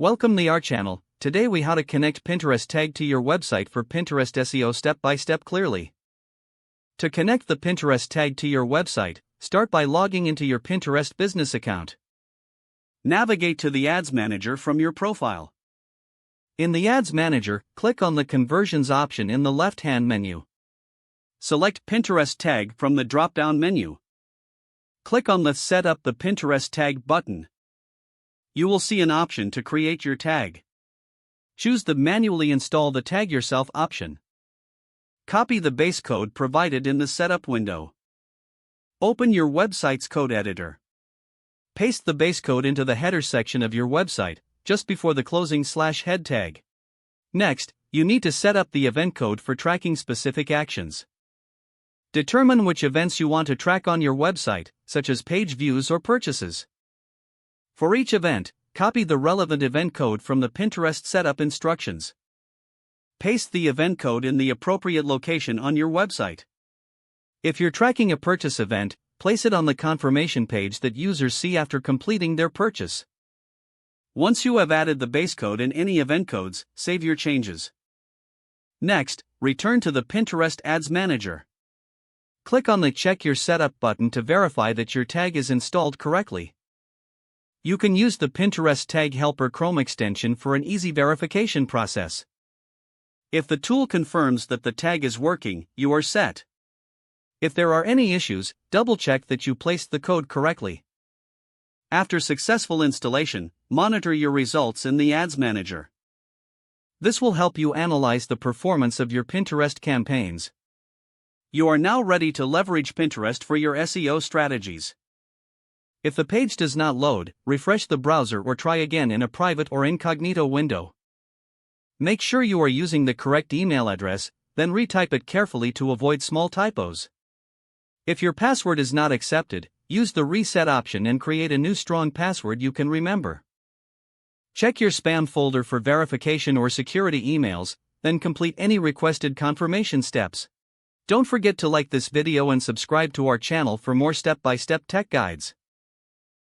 Welcome to our channel. Today we how to connect Pinterest tag to your website for Pinterest SEO step by step clearly. To connect the Pinterest tag to your website, start by logging into your Pinterest business account. Navigate to the Ads Manager from your profile. In the Ads Manager, click on the Conversions option in the left-hand menu. Select Pinterest tag from the drop-down menu. Click on the Set up the Pinterest tag button. You will see an option to create your tag. Choose the Manually install the tag yourself option. Copy the base code provided in the setup window. Open your website's code editor. Paste the base code into the header section of your website, just before the closing /head tag. Next, you need to set up the event code for tracking specific actions. Determine which events you want to track on your website, such as page views or purchases. For each event, copy the relevant event code from the Pinterest setup instructions. Paste the event code in the appropriate location on your website. If you're tracking a purchase event, place it on the confirmation page that users see after completing their purchase. Once you have added the base code and any event codes, save your changes. Next, return to the Pinterest Ads Manager. Click on the Check Your Setup button to verify that your tag is installed correctly. You can use the Pinterest Tag Helper Chrome extension for an easy verification process. If the tool confirms that the tag is working, you are set. If there are any issues, double-check that you placed the code correctly. After successful installation, monitor your results in the Ads Manager. This will help you analyze the performance of your Pinterest campaigns. You are now ready to leverage Pinterest for your SEO strategies. If the page does not load, refresh the browser or try again in a private or incognito window. Make sure you are using the correct email address, then retype it carefully to avoid small typos. If your password is not accepted, use the reset option and create a new strong password you can remember. Check your spam folder for verification or security emails, then complete any requested confirmation steps. Don't forget to like this video and subscribe to our channel for more step-by-step tech guides.